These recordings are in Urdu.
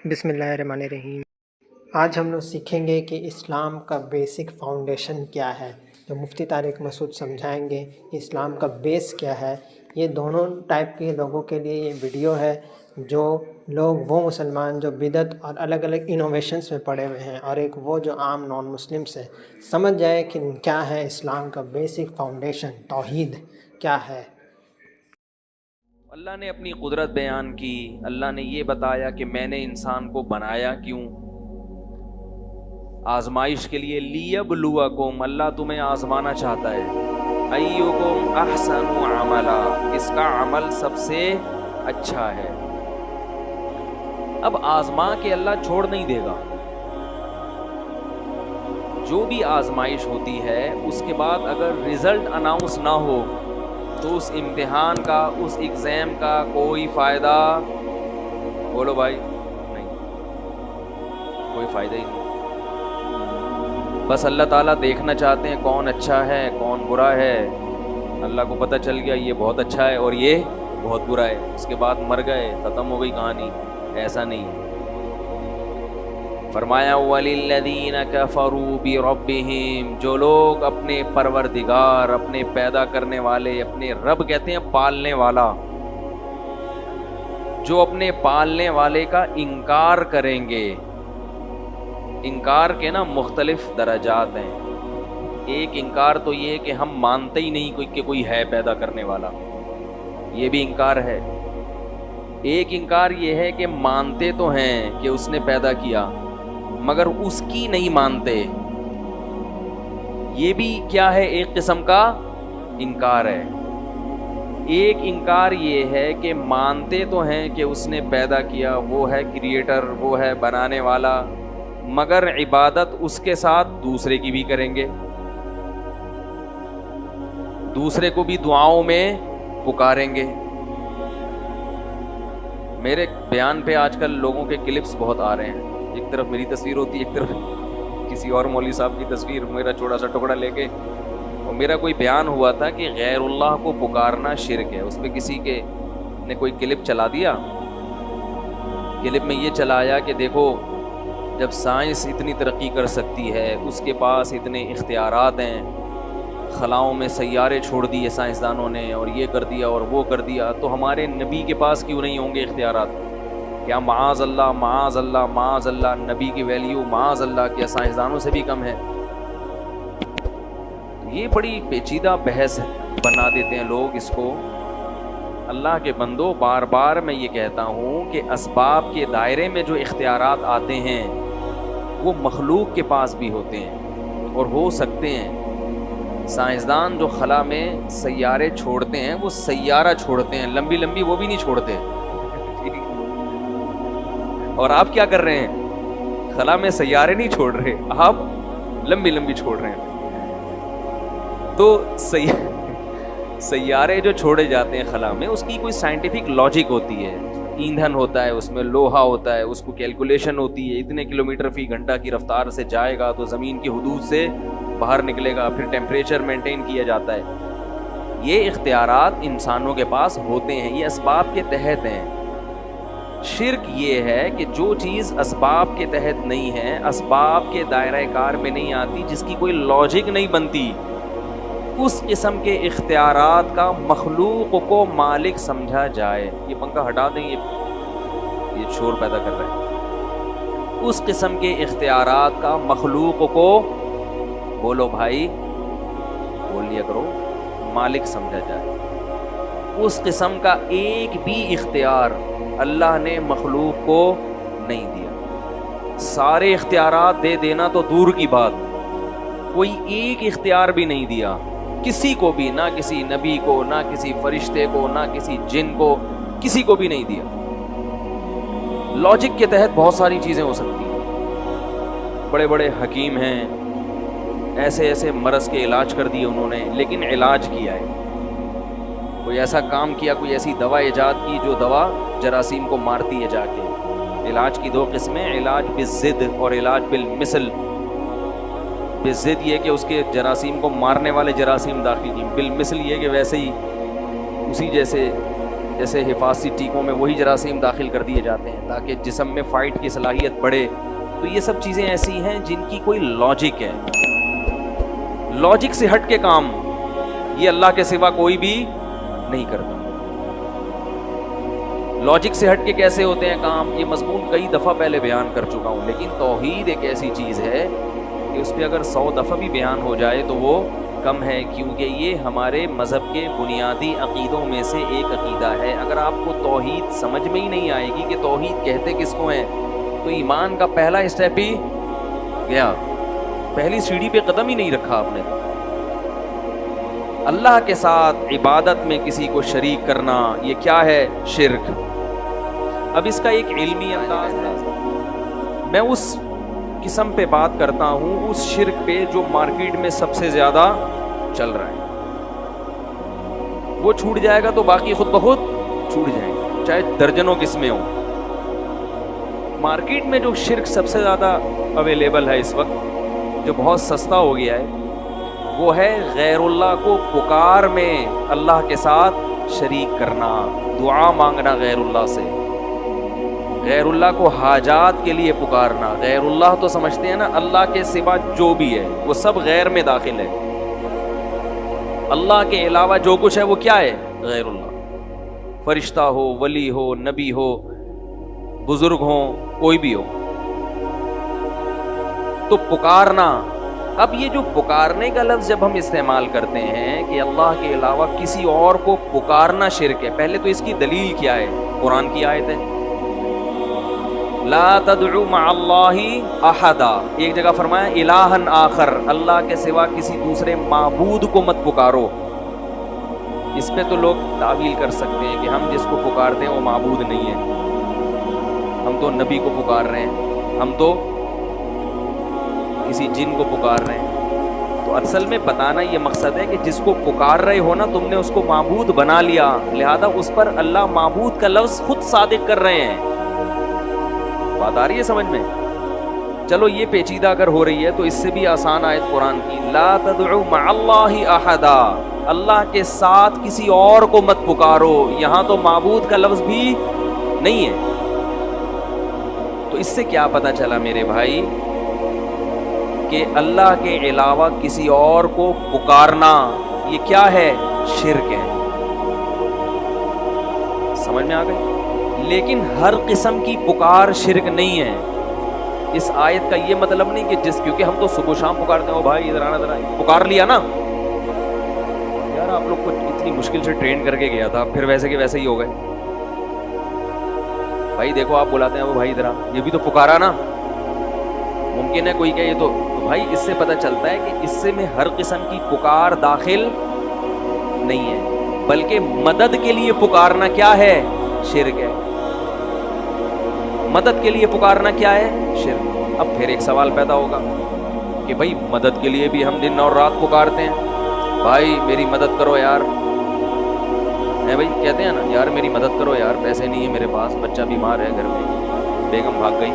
بسم اللہ الرحمن الرحیم۔ آج ہم لوگ سیکھیں گے کہ اسلام کا بیسک فاؤنڈیشن کیا ہے، جو مفتی طارق مسعود سمجھائیں گے کہ اسلام کا بیس کیا ہے۔ یہ دونوں ٹائپ کے لوگوں کے لیے یہ ویڈیو ہے، جو لوگ وہ مسلمان جو بدعت اور الگ الگ انوویشنس میں پڑے ہوئے ہیں، اور ایک وہ جو عام نان مسلم سے سمجھ جائے کہ کیا ہے اسلام کا بیسک فاؤنڈیشن، توحید کیا ہے۔ اللہ نے اپنی قدرت بیان کی، اللہ نے یہ بتایا کہ میں نے انسان کو بنایا کیوں، آزمائش کے لیے، لیبلوکم، اللہ تمہیں آزمانا چاہتا ہے، ایکم احسن عملا، اس کا عمل سب سے اچھا ہے۔ اب آزما کے اللہ چھوڑ نہیں دے گا، جو بھی آزمائش ہوتی ہے اس کے بعد اگر رزلٹ اناؤنس نہ ہو تو اس امتحان کا، اس ایگزام کا کوئی فائدہ، بولو بھائی، نہیں، کوئی فائدہ ہی نہیں۔ بس اللہ تعالیٰ دیکھنا چاہتے ہیں کون اچھا ہے کون برا ہے۔ اللہ کو پتہ چل گیا یہ بہت اچھا ہے اور یہ بہت برا ہے، اس کے بعد مر گئے، ختم ہو گئی کہانی۔ ایسا نہیں ہے۔ فرمایا وَلِلَّذِينَ كَفَرُوا بِرَبِّهِمْ، جو لوگ اپنے پروردگار، اپنے پیدا کرنے والے، اپنے رب کہتے ہیں پالنے والا، جو اپنے پالنے والے کا انکار کریں گے۔ انکار کے نا مختلف درجات ہیں۔ ایک انکار تو یہ ہے کہ ہم مانتے ہی نہیں کہ کوئی ہے پیدا کرنے والا، یہ بھی انکار ہے۔ ایک انکار یہ ہے کہ مانتے تو ہیں کہ اس نے پیدا کیا مگر اس کی نہیں مانتے، یہ بھی کیا ہے، ایک قسم کا انکار ہے۔ ایک انکار یہ ہے کہ مانتے تو ہیں کہ اس نے پیدا کیا، وہ ہے کریٹر، وہ ہے بنانے والا، مگر عبادت اس کے ساتھ دوسرے کی بھی کریں گے، دوسرے کو بھی دعاؤں میں پکاریں گے۔ میرے بیان پہ آج کل لوگوں کے کلپس بہت آ رہے ہیں، ایک طرف میری تصویر ہوتی ہے، ایک طرف کسی اور مولوی صاحب کی تصویر، میرا چھوٹا سا ٹکڑا لے کے، اور میرا کوئی بیان ہوا تھا کہ غیر اللہ کو پکارنا شرک ہے۔ اس پہ کسی کے نے کوئی کلپ چلا دیا، کلپ میں یہ چلایا کہ دیکھو جب سائنس اتنی ترقی کر سکتی ہے، اس کے پاس اتنے اختیارات ہیں، خلاؤں میں سیارے چھوڑ دیے سائنسدانوں نے، اور یہ کر دیا اور وہ کر دیا، تو ہمارے نبی کے پاس کیوں نہیں ہوں گے اختیارات؟ کیا معاذ اللہ معاذ اللہ معاذ اللہ، نبی کی ویلیو معاذ اللہ کیا سائنسدانوں سے بھی کم ہے؟ یہ بڑی پیچیدہ بحث بنا دیتے ہیں لوگ اس کو۔ اللہ کے بندو، بار بار میں یہ کہتا ہوں کہ اسباب کے دائرے میں جو اختیارات آتے ہیں وہ مخلوق کے پاس بھی ہوتے ہیں اور ہو سکتے ہیں۔ سائنسدان جو خلا میں سیارے چھوڑتے ہیں وہ سیارہ چھوڑتے ہیں، لمبی لمبی وہ بھی نہیں چھوڑتے، اور آپ کیا کر رہے ہیں؟ خلا میں سیارے نہیں چھوڑ رہے، آپ لمبی لمبی چھوڑ رہے ہیں۔ تو سیارے جو چھوڑے جاتے ہیں خلا میں، اس کی کوئی سائنٹیفک لاجک ہوتی ہے، ایندھن ہوتا ہے، اس میں لوہا ہوتا ہے، اس کو کیلکولیشن ہوتی ہے، اتنے کلومیٹر فی گھنٹہ کی رفتار سے جائے گا تو زمین کی حدود سے باہر نکلے گا، پھر ٹیمپریچر مینٹین کیا جاتا ہے۔ یہ اختیارات انسانوں کے پاس ہوتے ہیں، یہ اسباب کے تحت ہیں۔ شرک یہ ہے کہ جو چیز اسباب کے تحت نہیں ہے، اسباب کے دائرہ کار میں نہیں آتی، جس کی کوئی لاجک نہیں بنتی، اس قسم کے اختیارات کا مخلوق کو مالک سمجھا جائے۔ یہ پنکھا ہٹا دیں، یہ شور پیدا کر رہا ہے۔ اس قسم کے اختیارات کا مخلوق کو، بولو بھائی، بول لیا کرو، مالک سمجھا جائے۔ اس قسم کا ایک بھی اختیار اللہ نے مخلوق کو نہیں دیا۔ سارے اختیارات دے دینا تو دور کی بات، کوئی ایک اختیار بھی نہیں دیا کسی کو بھی، نہ کسی نبی کو، نہ کسی فرشتے کو، نہ کسی جن کو، کسی کو بھی نہیں دیا۔ لاجک کے تحت بہت ساری چیزیں ہو سکتی ہیں، بڑے بڑے حکیم ہیں، ایسے ایسے مرض کے علاج کر دیے انہوں نے، لیکن علاج کیا ہے، کوئی ایسا کام کیا، کوئی ایسی دوا ایجاد کی جو دوا جراثیم کو مارتی ہے جا کے۔ علاج کی دو قسمیں، علاج بالضد اور علاج بالمثل۔ بالضد یہ کہ اس کے جراثیم کو مارنے والے جراثیم داخل کی، بالمثل یہ کہ ویسے ہی اسی جیسے جیسے حفاظتی ٹیکوں میں وہی جراثیم داخل کر دیے جاتے ہیں تاکہ جسم میں فائٹ کی صلاحیت بڑھے. تو یہ سب چیزیں ایسی ہیں جن کی کوئی لاجک ہے. لاجک سے ہٹ کے کام یہ اللہ کے سوا کوئی بھی نہیں کرتا. لاجک سے ہٹ کے کیسے ہوتے ہیں کام، یہ مضمون کئی دفعہ پہلے بیان کر چکا ہوں. لیکن توحید ایک ایسی چیز ہے کہ اس پہ اگر 100 دفعہ بھی بیان ہو جائے تو وہ کم ہے، کیونکہ یہ ہمارے مذہب کے بنیادی عقیدوں میں سے ایک عقیدہ ہے. اگر آپ کو توحید سمجھ میں ہی نہیں آئے گی کہ توحید کہتے کس کو ہیں تو ایمان کا پہلا اسٹیپ ہی گیا، پہلی سیڑھی پہ قدم ہی نہیں رکھا آپ نے. اللہ کے ساتھ عبادت میں کسی کو شریک کرنا یہ کیا ہے؟ شرک. اب اس کا ایک علمی انداز ہے. میں اس قسم پہ بات کرتا ہوں، اس شرک پہ جو مارکیٹ میں سب سے زیادہ چل رہا ہے. وہ چھوٹ جائے گا تو باقی خود بخود چھوٹ جائیں گے، چاہے درجنوں قسمیں ہوں. مارکیٹ میں جو شرک سب سے زیادہ اویلیبل ہے اس وقت، جو بہت سستا ہو گیا ہے، وہ ہے غیر اللہ کو پکار میں اللہ کے ساتھ شریک کرنا، دعا مانگنا غیر اللہ سے، غیر اللہ کو حاجات کے لیے پکارنا. غیر اللہ تو سمجھتے ہیں نا اللہ کے سوا جو بھی ہے وہ سب غیر میں داخل ہے. اللہ کے علاوہ جو کچھ ہے وہ کیا ہے؟ غیر اللہ. فرشتہ ہو، ولی ہو، نبی ہو، بزرگ ہوں، کوئی بھی ہو. تو پکارنا. اب یہ جو پکارنے کا لفظ جب ہم استعمال کرتے ہیں کہ اللہ کے علاوہ کسی اور کو پکارنا شرک ہے، پہلے تو اس کی دلیل کیا ہے؟ قرآن کی آیت ہے لا تدعو مع اللہ احدا. ایک جگہ فرمایا الہا آخر، اللہ کے سوا کسی دوسرے معبود کو مت پکارو. اس پہ تو لوگ تعویل کر سکتے ہیں کہ ہم جس کو پکارتے ہیں وہ معبود نہیں ہے، ہم تو نبی کو پکار رہے ہیں، ہم تو کسی جن کو پکار رہے ہیں. تو اصل میں بتانا یہ مقصد ہے کہ جس کو پکار رہے ہو نا تم نے اس کو معبود بنا لیا، لہذا اس پر اللہ معبود کا لفظ خود صادق کر رہے ہیں. بات آ رہی ہے سمجھ میں؟ چلو یہ پیچیدہ اگر ہو رہی ہے تو اس سے بھی آسان آیت قرآن کی لا تدعو مع اللہ احدا، اللہ کے ساتھ کسی اور کو مت پکارو. یہاں تو معبود کا لفظ بھی نہیں ہے. تو اس سے کیا پتہ چلا میرے بھائی کہ اللہ کے علاوہ کسی اور کو پکارنا یہ کیا ہے؟ شرک ہے. سمجھ میں آ گئی؟ لیکن ہر قسم کی پکار شرک نہیں ہے. اس آیت کا یہ مطلب نہیں کہ کیونکہ ہم تو صبح شام پکارتے ہیں بھائی ادھر آنا ادھر آنا، پکار لیا نا یار. آپ لوگ کو اتنی مشکل سے ٹرین کر کے گیا تھا، پھر ویسے کہ ویسے ہی ہو گئے. بھائی دیکھو آپ بلاتے ہیں وہ بھائی ادھر آ، یہ بھی تو پکارا نا. ممکن ہے کوئی کہ یہ تو بھائی اس سے پتہ چلتا ہے کہ اس سے میں ہر قسم کی پکار داخل نہیں ہے، بلکہ مدد کے لیے پکارنا کیا ہے؟ شرک ہے. مدد کے لیے پکارنا کیا ہے؟ شرک. اب پھر ایک سوال پیدا ہوگا کہ بھائی مدد کے لیے بھی ہم دن اور رات پکارتے ہیں، بھائی میری مدد کرو یار. بھائی کہتے ہیں نا یار میری مدد کرو یار، پیسے نہیں ہیں میرے پاس، بچہ بیمار ہے گھر میں، بیگم بھاگ گئی.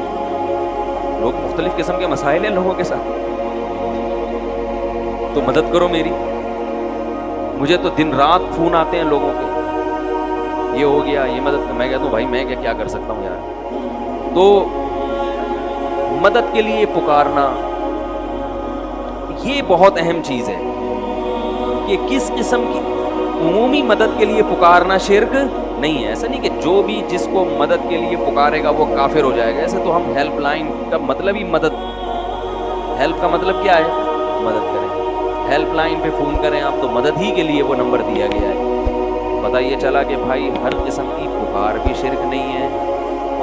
لوگ مختلف قسم کے مسائل ہیں لوگوں کے ساتھ، تو مدد کرو میری. مجھے تو دن رات فون آتے ہیں لوگوں کے، یہ ہو گیا یہ مدد. میں کہتا ہوں بھائی میں کیا کر سکتا ہوں یار. تو مدد کے لیے پکارنا یہ بہت اہم چیز ہے کہ کس قسم کی عمومی مدد کے لیے پکارنا شرک نہیں ہے. ایسا نہیں کہ جو بھی جس کو مدد کے لیے پکارے گا وہ کافر ہو جائے گا. ایسے تو ہم ہیلپ لائن کا مطلب ہی مدد، ہیلپ کا مطلب کیا ہے؟ مدد کریں. ہیلپ لائن پہ فون کریں آپ تو مدد ہی کے لیے وہ نمبر دیا گیا ہے. پتہ یہ چلا کہ بھائی ہر قسم کی پکار بھی شرک نہیں ہے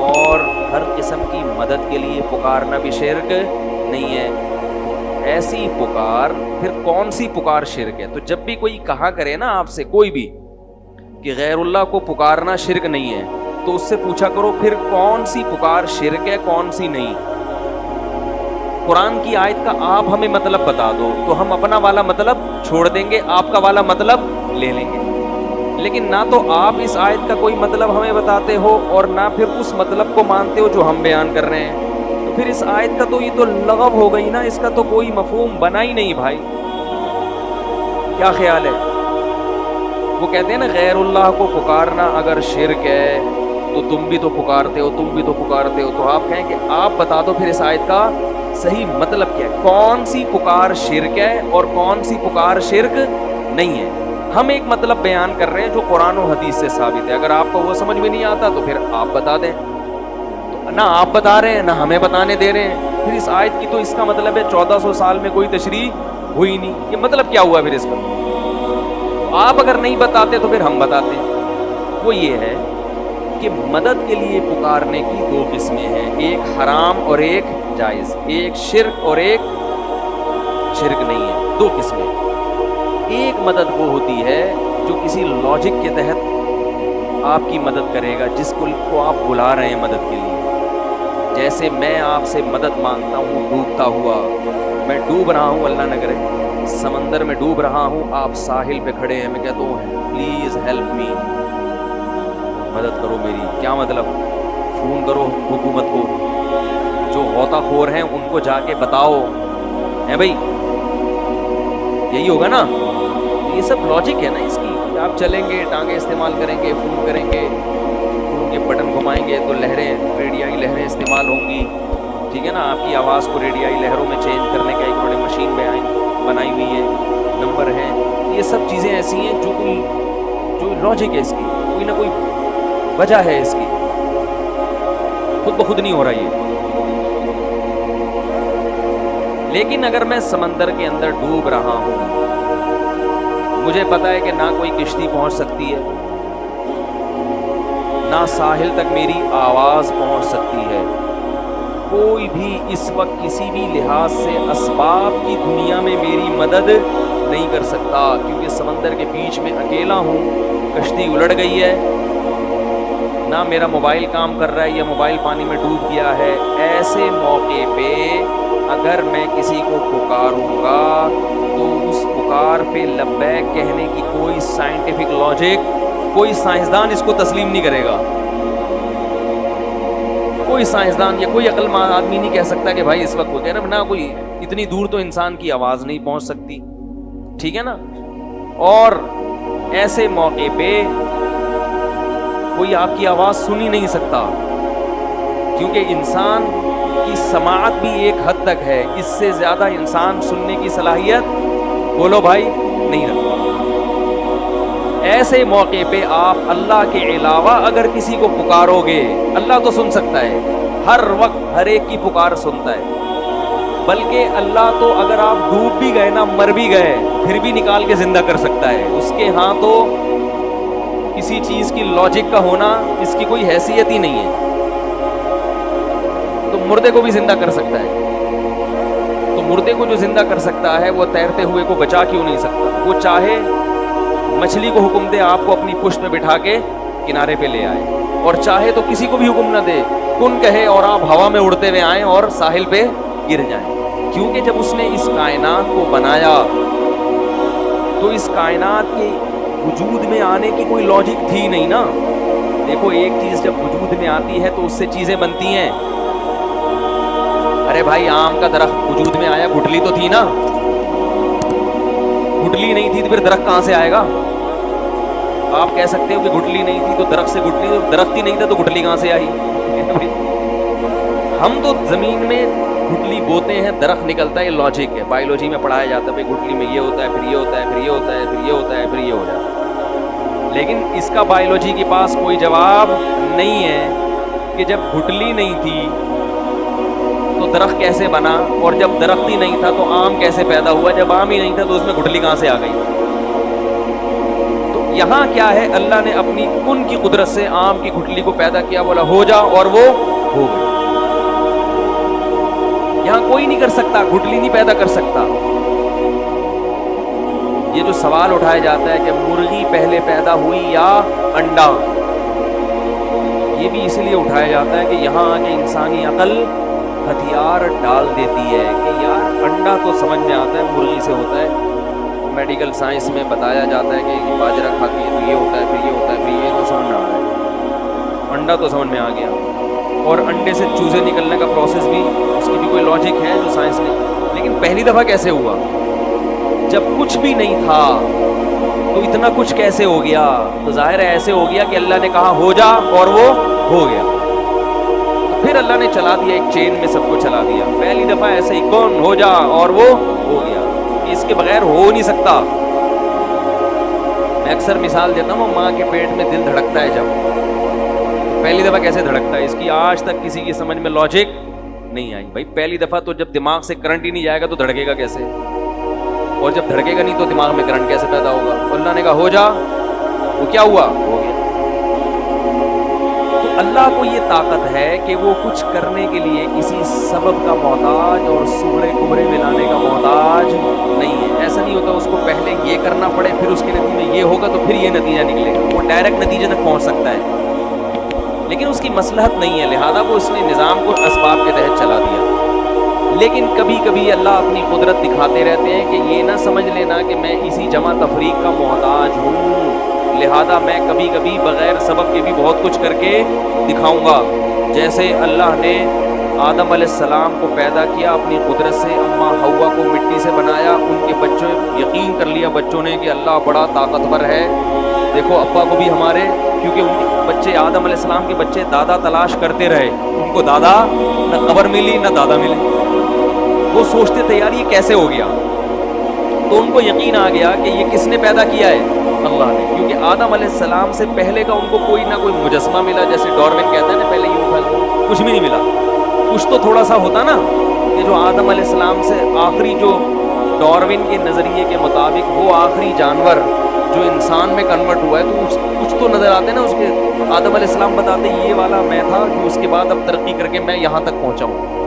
اور ہر قسم کی مدد کے لیے پکارنا بھی شرک نہیں ہے. ایسی پکار پھر کون سی پکار شرک ہے؟ تو جب بھی کوئی کہا کرے نا آپ سے کوئی بھی کہ غیر اللہ کو پکارنا شرک نہیں ہے تو اس سے پوچھا کرو پھر کون سی پکار شرک ہے کون سی نہیں. قرآن کی آیت کا آپ ہمیں مطلب بتا دو تو ہم اپنا والا مطلب چھوڑ دیں گے، آپ کا والا مطلب لے لیں گے. لیکن نہ تو آپ اس آیت کا کوئی مطلب ہمیں بتاتے ہو اور نہ پھر اس مطلب کو مانتے ہو جو ہم بیان کر رہے ہیں. تو پھر اس آیت کا تو یہ تو لغو ہو گئی نا، اس کا تو کوئی مفہوم بنا ہی نہیں. بھائی کیا خیال ہے؟ وہ کہتے ہیں نا غیر اللہ کو پکارنا اگر شرک ہے تو تم بھی تو پکارتے ہو، تم بھی تو پکارتے ہو. تو آپ کہیں کہ آپ بتا دو پھر اس آیت کا صحیح مطلب کیا ہے، کون سی پکار شرک ہے اور کون سی پکار شرک نہیں ہے. ہم ایک مطلب بیان کر رہے ہیں جو قرآن و حدیث سے ثابت ہے. اگر آپ کو وہ سمجھ میں نہیں آتا تو پھر آپ بتا دیں. تو نہ آپ بتا رہے ہیں نہ ہمیں بتانے دے رہے ہیں. پھر اس آیت کی تو اس کا مطلب ہے 1400 سال میں کوئی تشریح ہوئی نہیں. یہ مطلب کیا ہوا پھر اس کا؟ آپ اگر نہیں بتاتے تو پھر ہم بتاتے ہیں. وہ یہ ہے کہ مدد کے لیے پکارنے کی دو قسمیں ہیں، ایک حرام اور ایک جائز، ایک شرک اور ایک شرک نہیں ہے. دو قسمیں. ایک مدد وہ ہوتی ہے جو کسی لاجک کے تحت آپ کی مدد کرے گا، جس کو آپ بلا رہے ہیں مدد کے لیے. جیسے میں آپ سے مدد مانگتا ہوں ڈوبتا ہوا، میں ڈوب رہا ہوں، اللہ نہ کرے سمندر میں ڈوب رہا ہوں، آپ ساحل پہ کھڑے ہیں، میں کہتا ہوں پلیز ہیلپ می، مدد کرو میری. کیا مطلب؟ فون کرو حکومت کو، جو غوطہ خور ہیں ان کو جا کے بتاؤ ہے بھائی، یہی ہوگا نا. یہ سب لاجک ہے نا اس کی. آپ چلیں گے، ٹانگیں استعمال کریں گے، فون کریں گے، فون کے بٹن گھمائیں گے تو لہریں، ریڈیائی لہریں استعمال ہوں گی. ٹھیک ہے نا. آپ کی آواز کو ریڈیائی لہروں میں چینج کرنے کا ایک بڑے مشین میں بنائی ہوئی ہے، نمبر ہیں. یہ سب چیزیں ایسی ہیں جو لاجک ہے اس کی، کوئی نہ کوئی وجہ ہے اس کی، خود بخود نہیں ہو رہا یہ. لیکن اگر میں سمندر کے اندر ڈوب رہا ہوں، مجھے پتا ہے کہ نہ کوئی کشتی پہنچ سکتی ہے، نہ ساحل تک میری آواز پہنچ سکتی ہے، کوئی بھی اس وقت کسی بھی لحاظ سے اسباب کی دنیا میں میری مدد نہیں کر سکتا، کیونکہ سمندر کے بیچ میں اکیلا ہوں، کشتی الٹ گئی ہے، نہ میرا موبائل کام کر رہا ہے یا موبائل پانی میں ڈوب گیا ہے. ایسے موقع پہ اگر میں کسی کو پکاروں گا تو اس پکار پہ لبیک کہنے کی کوئی سائنٹیفک لاجک، کوئی سائنسدان اس کو تسلیم نہیں کرے گا. کوئی سائنسدان یا کوئی عقل مند آدمی نہیں کہہ سکتا کہ بھائی اس وقت وہ کہہ رہا ہے، نہ کوئی اتنی دور تو انسان کی آواز نہیں پہنچ سکتی. ٹھیک ہے نا. اور ایسے موقع پہ کوئی آپ کی آواز سن ہی نہیں سکتا، کیونکہ انسان کی سماعت بھی ایک حد تک ہے، اس سے زیادہ انسان سننے کی صلاحیت بولو بھائی نہیں رکھتا. ایسے موقع پہ آپ اللہ کے علاوہ اگر کسی کو پکارو گے، اللہ تو سن سکتا ہے، ہر وقت ہر ایک کی پکار سنتا ہے، بلکہ اللہ تو اگر آپ ڈوب بھی گئے نا، مر بھی گئے، پھر بھی نکال کے زندہ کر سکتا ہے. اس کے ہاں تو کسی چیز کی لاجک کا ہونا اس کی کوئی حیثیت ہی نہیں ہے. تو مردے کو بھی زندہ کر سکتا ہے. تو مردے کو جو زندہ کر سکتا ہے وہ تیرتے ہوئے کو بچا کیوں نہیں سکتا؟ وہ چاہے مچھلی کو حکم دے آپ کو اپنی پشت پہ بٹھا کے کنارے پہ لے آئے، اور چاہے تو کسی کو بھی حکم نہ دے، کن کہے اور آپ ہوا میں اڑتے ہوئے آئیں اور ساحل پہ گر جائیں. کیونکہ جب اس نے اس کائنات کو بنایا تو اس کائنات کے وجود میں آنے کی کوئی لاجک تھی نہیں نا. دیکھو ایک چیز جب وجود میں آتی ہے تو اس سے چیزیں بنتی ہیں. ارے بھائی آم کا درخت وجود میں آیا، گٹلی تو تھی نا، گٹلی نہیں تھی تو پھر درخت کہاں سے آئے گا؟ آپ کہہ سکتے ہو کہ گٹلی نہیں تھی تو درخت سے گٹلی، تو درخت ہی نہیں تھا تو گٹلی کہاں سے آئی؟ ہم تو زمین میں گٹلی بوتے ہیں، درخت نکلتا ہے، یہ لاجک ہے، بایولوجی میں پڑھایا جاتا ہے بھائی گٹلی میں یہ ہوتا ہے، پھر یہ ہوتا ہے، پھر یہ ہوتا ہے، پھر یہ ہوتا ہے، پھر یہ ہو جاتا ہے. لیکن اس کا بایولوجی کے پاس کوئی جواب نہیں ہے کہ جب گٹلی نہیں تھی تو درخت کیسے بنا، اور جب درخت ہی نہیں تھا تو آم کیسے پیدا ہوا، جب آم ہی نہیں تھا تو اس میں گٹلی کہاں سے آ گئی. تو یہاں کیا ہے، اللہ نے اپنی کن کی قدرت سے آم کی گٹلی کو پیدا کیا، بولا ہو جا اور وہ ہو گئی. یہاں کوئی نہیں کر سکتا، گٹلی نہیں پیدا کر سکتا. یہ جو سوال اٹھایا جاتا ہے کہ مرغی پہلے پیدا ہوئی یا انڈا، یہ بھی اس لیے اٹھایا جاتا ہے کہ یہاں آ کے انسانی عقل ہتھیار ڈال دیتی ہے کہ یار انڈا تو سمجھ میں آتا ہے مرغی سے ہوتا ہے، میڈیکل سائنس میں بتایا جاتا ہے کہ باجرہ کھاتی ہے تو یہ ہوتا ہے، پھر یہ ہوتا ہے، پھر یہ تو سمجھ میں آ رہا ہے، انڈا تو سمجھ میں آ گیا. اور انڈے سے چوزے نکلنے کا پروسیس بھی اس کی بھی کوئی لاجک ہے جو سائنس نے. لیکن پہلی دفعہ کیسے ہوا؟ جب کچھ بھی نہیں تھا تو اتنا کچھ کیسے ہو گیا؟ تو ظاہر ہے ایسے ہو گیا کہ اللہ نے کہا ہو جا اور وہ ہو گیا. پھر اللہ نے چلا دیا ایک چین میں سب کو چلا دیا. پہلی دفعہ ایسے ہی کون ہو جا اور وہ ہو گیا. اس کے بغیر ہو نہیں سکتا. میں اکثر مثال دیتا ہوں, ماں کے پیٹ میں دل دھڑکتا ہے جب, پہلی دفعہ کیسے دھڑکتا ہے اس کی آج تک کسی کی سمجھ میں لاجک نہیں آئی. بھائی پہلی دفعہ تو جب دماغ سے کرنٹ ہی نہیں جائے گا تو دھڑکے گا کیسے, اور جب دھڑکے گا نہیں تو دماغ میں کرنٹ کیسے پیدا ہوگا؟ اللہ نے کہا ہو جا, وہ کیا ہوا؟ ہو گیا. تو اللہ کو یہ طاقت ہے کہ وہ کچھ کرنے کے لیے کسی سبب کا محتاج اور سوڑے کبرے ملانے کا محتاج نہیں ہے. ایسا نہیں ہوتا اس کو پہلے یہ کرنا پڑے پھر اس کے نتیجے میں یہ ہوگا تو پھر یہ نتیجہ نکلے گا. وہ ڈائریکٹ نتیجے تک پہنچ سکتا ہے لیکن اس کی مصلحت نہیں ہے, لہذا وہ اس نے نظام کو اسباب کے تحت چلا دیا. لیکن کبھی کبھی اللہ اپنی قدرت دکھاتے رہتے ہیں کہ یہ نہ سمجھ لینا کہ میں اسی جمع تفریق کا محتاج ہوں, لہذا میں کبھی کبھی بغیر سبب کے بھی بہت کچھ کر کے دکھاؤں گا. جیسے اللہ نے آدم علیہ السلام کو پیدا کیا اپنی قدرت سے, اماں حوا کو مٹی سے بنایا, ان کے بچوں یقین کر لیا بچوں نے کہ اللہ بڑا طاقتور ہے. دیکھو ابا کو بھی ہمارے, کیونکہ ان کے بچے آدم علیہ السلام کے بچے دادا تلاش کرتے رہے, ان کو دادا نہ قبر ملی نہ دادا ملے. وہ سوچتے تھے یار یہ کیسے ہو گیا, تو ان کو یقین آ گیا کہ یہ کس نے پیدا کیا ہے؟ اللہ نے. کیونکہ آدم علیہ السلام سے پہلے کا ان کو کوئی نہ کوئی مجسمہ ملا, جیسے ڈارون کہتا ہے نا پہلے یوں تھا, کچھ بھی نہیں ملا. کچھ تو تھوڑا سا ہوتا نا کہ جو آدم علیہ السلام سے آخری, جو ڈارون کے نظریے کے مطابق وہ آخری جانور جو انسان میں کنورٹ ہوا ہے, تو کچھ تو نظر آتے نا اس کے. آدم علیہ السلام بتاتے یہ والا میں تھا کہ اس کے بعد اب ترقی کر کے میں یہاں تک پہنچا ہوں.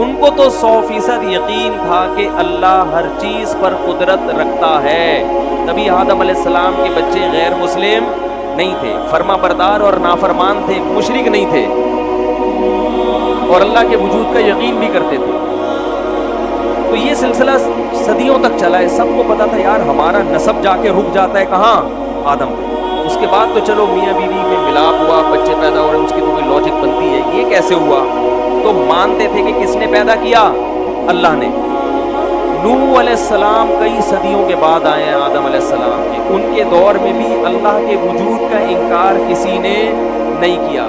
ان کو تو 100% یقین تھا کہ اللہ ہر چیز پر قدرت رکھتا ہے, تبھی آدم علیہ السلام کے بچے غیر مسلم نہیں تھے, فرما بردار اور نافرمان تھے, مشرک نہیں تھے, اور اللہ کے وجود کا یقین بھی کرتے تھے. تو یہ سلسلہ صدیوں تک چلا ہے. سب کو پتا تھا یار ہمارا نسب جا کے رک جاتا ہے کہاں؟ آدم. اس کے بعد تو چلو میاں بیوی میں ملاپ ہوا, بچے پیدا ہو رہے ہیں, اس کی تو کوئی لاجک بنتی ہے یہ کیسے ہوا. تو مانتے تھے کہ کس نے پیدا کیا؟ اللہ نے. نوح علیہ السلام کئی صدیوں کے بعد آئے ہیں آدم علیہ السلام کے, ان کے دور میں بھی اللہ کے وجود کا انکار کسی نے نہیں کیا.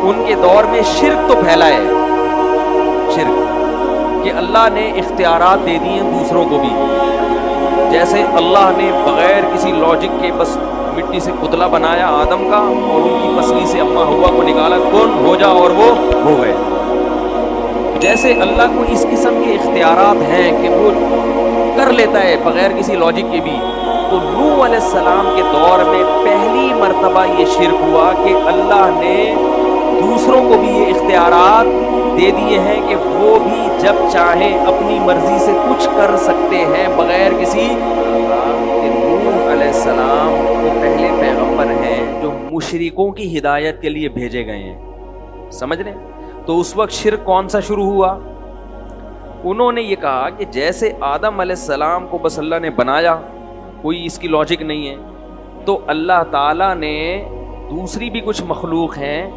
ان کے دور میں شرک تو پھیلا ہے, شرک کہ اللہ نے اختیارات دے دیے دوسروں کو بھی. جیسے اللہ نے بغیر کسی لاجک کے بس مٹی سے پتلا بنایا آدم کا, اور ان کی پسلی سے اماں حوا کو نکالا, کون ہو جا اور وہ ہو گئے. جیسے اللہ کو اس قسم کے اختیارات ہیں کہ وہ کر لیتا ہے بغیر کسی لاجک کے بھی. تو نوح علیہ السلام کے دور میں پہلی مرتبہ یہ شرک ہوا کہ اللہ نے دوسروں کو بھی یہ اختیارات دے دیے ہیں کہ وہ بھی جب چاہیں اپنی مرضی سے کچھ کر سکتے ہیں بغیر کسی. کہ نوح علیہ السلام وہ پہلے پیغمبر ہیں جو مشرکوں کی ہدایت کے لیے بھیجے گئے ہیں, سمجھ رہے ہیں. تو اس وقت شرک کون سا شروع ہوا؟ انہوں نے یہ کہا کہ جیسے آدم علیہ السلام کو بس اللہ نے بنایا, کوئی اس کی لاجک نہیں ہے, تو اللہ تعالیٰ نے دوسری بھی کچھ مخلوق ہیں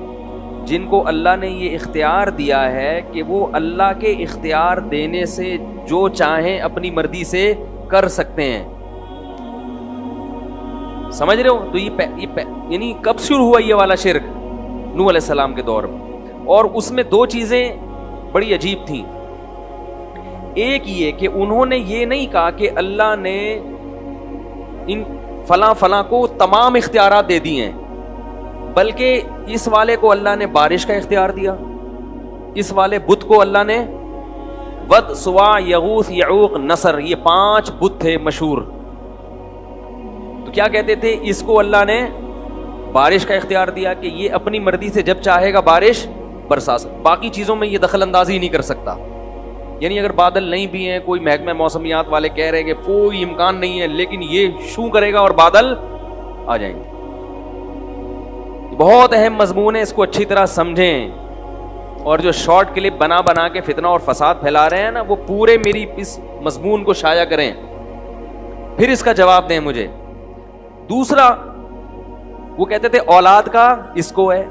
جن کو اللہ نے یہ اختیار دیا ہے کہ وہ اللہ کے اختیار دینے سے جو چاہیں اپنی مرضی سے کر سکتے ہیں. سمجھ رہے ہو؟ تو یہ یعنی کب شروع ہوا یہ والا شرک؟ نوح علیہ السلام کے دور میں. اور اس میں دو چیزیں بڑی عجیب تھیں. ایک یہ کہ انہوں نے یہ نہیں کہا کہ اللہ نے ان فلاں فلاں کو تمام اختیارات دے دیے ہیں, بلکہ اس والے کو اللہ نے بارش کا اختیار دیا, اس والے بت کو اللہ نے ود, سوا, یغوث, یعوق, نصر, یہ 5 بت تھے مشہور. تو کیا کہتے تھے؟ اس کو اللہ نے بارش کا اختیار دیا کہ یہ اپنی مرضی سے جب چاہے گا بارش برسا سکتا, باقی چیزوں میں یہ دخل اندازی نہیں کر سکتا. یعنی اگر بادل نہیں بھی ہیں, کوئی محکمہ موسمیات والے کہہ رہے ہیں کہ کوئی امکان نہیں ہے, لیکن یہ شو کرے گا اور بادل آ جائیں گے. بہت اہم مضمون ہے, اس کو اچھی طرح سمجھیں. اور جو شارٹ کلپ بنا بنا کے فتنہ اور فساد پھیلا رہے ہیں نا, وہ پورے میری اس مضمون کو شائع کریں, پھر اس کا جواب دیں مجھے. دوسرا, وہ کہتے تھے اولاد کا اس کو ہے,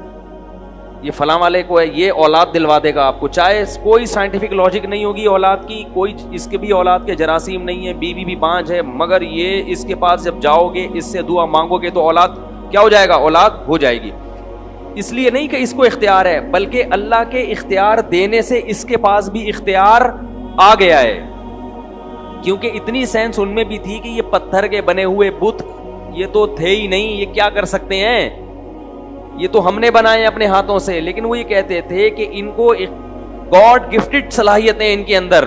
یہ فلاں والے کو ہے، یہ اولاد دلوا دے گا آپ کو، چاہے کوئی سائنٹیفک لاجک نہیں ہوگی اولاد کی، کوئی اس کے بھی اولاد کے جراثیم نہیں ہے، بیوی بھی 5 ہے، مگر یہ اس کے پاس جب جاؤ گے، اس سے دعا مانگو گے تو اولاد کیا ہو جائے گا؟ اولاد ہو جائے گی. اس لیے نہیں کہ اس کو اختیار ہے، بلکہ اللہ کے اختیار دینے سے اس کے پاس بھی اختیار آ گیا ہے. کیونکہ اتنی سینس ان میں بھی تھی کہ یہ پتھر کے بنے ہوئے بت یہ تو تھے ہی نہیں، یہ کیا کر سکتے ہیں، یہ تو ہم نے بنائے اپنے ہاتھوں سے. لیکن وہ یہ کہتے تھے کہ ان کو گاڈ گفٹڈ صلاحیتیں ان کے اندر.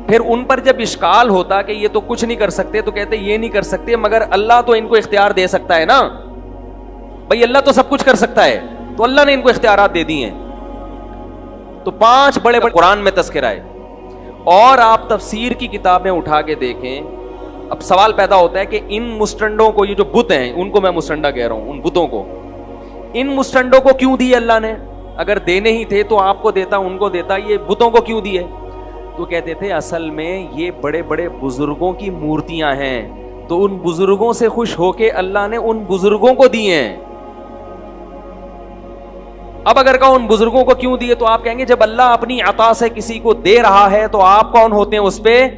پھر ان پر جب اشکال ہوتا کہ یہ تو کچھ نہیں کر سکتے تو کہتے یہ نہیں کر سکتے مگر اللہ تو ان کو اختیار دے سکتا ہے نا بھائی، اللہ تو سب کچھ کر سکتا ہے، تو اللہ نے ان کو اختیارات دے دی ہیں. تو 5 بڑے بڑے قرآن میں تذکرہ ہے. اور آپ تفسیر کی کتابیں اٹھا کے دیکھیں. اب سوال پیدا ہوتا ہے کہ ان مسٹنڈوں کو، یہ جو بت ہیں ان کو میں مسٹنڈا کہہ رہا ہوں، ان بتوں کو، ان مسٹنڈوں کو کیوں دیے اللہ نے؟ اگر دینے ہی تھے تو آپ کو دیتا، ان کو دیتا، یہ بتوں کو کیوں دیے؟ تو کہتے تھے اصل میں یہ بڑے بڑے بزرگوں کی مورتیاں ہیں، تو ان بزرگوں سے خوش ہو کے اللہ نے ان بزرگوں کو دیے ہیں. اب اگر کہو ان بزرگوں کو کیوں دیے تو آپ کہیں گے جب اللہ اپنی عطا سے کسی کو دے رہا ہے تو آپ کون ہوتے ہیں اس پہ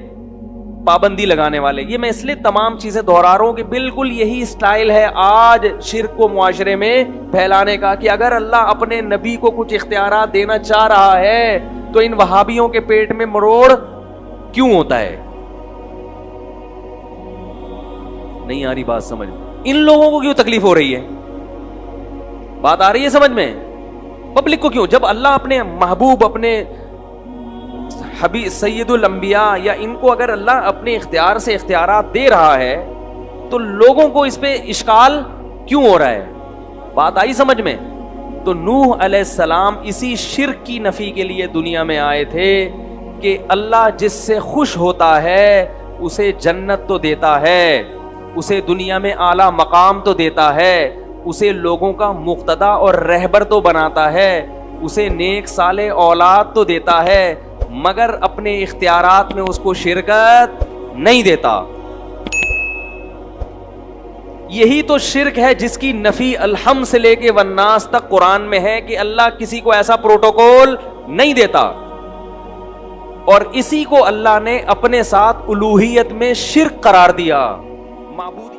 پابندی لگانے والے. یہ میں اس لیے تمام چیزیں دہرا رہا ہوں کہ بالکل یہی سٹائل ہے آج شرک کو معاشرے میں پھیلانے کا، کہ اگر اللہ اپنے نبی کو کچھ اختیارات دینا چاہ رہا ہے تو ان وہابیوں کے پیٹ میں مروڑ کیوں ہوتا ہے. نہیں آ رہی بات سمجھ میں؟ ان لوگوں کو کیوں تکلیف ہو رہی ہے؟ بات آ رہی ہے سمجھ میں؟ پبلک کو کیوں؟ جب اللہ اپنے محبوب، اپنے حبیب سید الانبیاء، یا ان کو اگر اللہ اپنے اختیار سے اختیارات دے رہا ہے تو لوگوں کو اس پہ اشکال کیوں ہو رہا ہے؟ بات آئی سمجھ میں؟ تو نوح علیہ السلام اسی شرک کی نفی کے لیے دنیا میں آئے تھے کہ اللہ جس سے خوش ہوتا ہے اسے جنت تو دیتا ہے، اسے دنیا میں اعلیٰ مقام تو دیتا ہے، اسے لوگوں کا مقتدا اور رہبر تو بناتا ہے، اسے نیک صالح اولاد تو دیتا ہے، مگر اپنے اختیارات میں اس کو شرکت نہیں دیتا. یہی تو شرک ہے جس کی نفی الحم سے لے کے والناس تک قرآن میں ہے کہ اللہ کسی کو ایسا پروٹوکول نہیں دیتا. اور اسی کو اللہ نے اپنے ساتھ الوہیت میں شرک قرار دیا. معبودی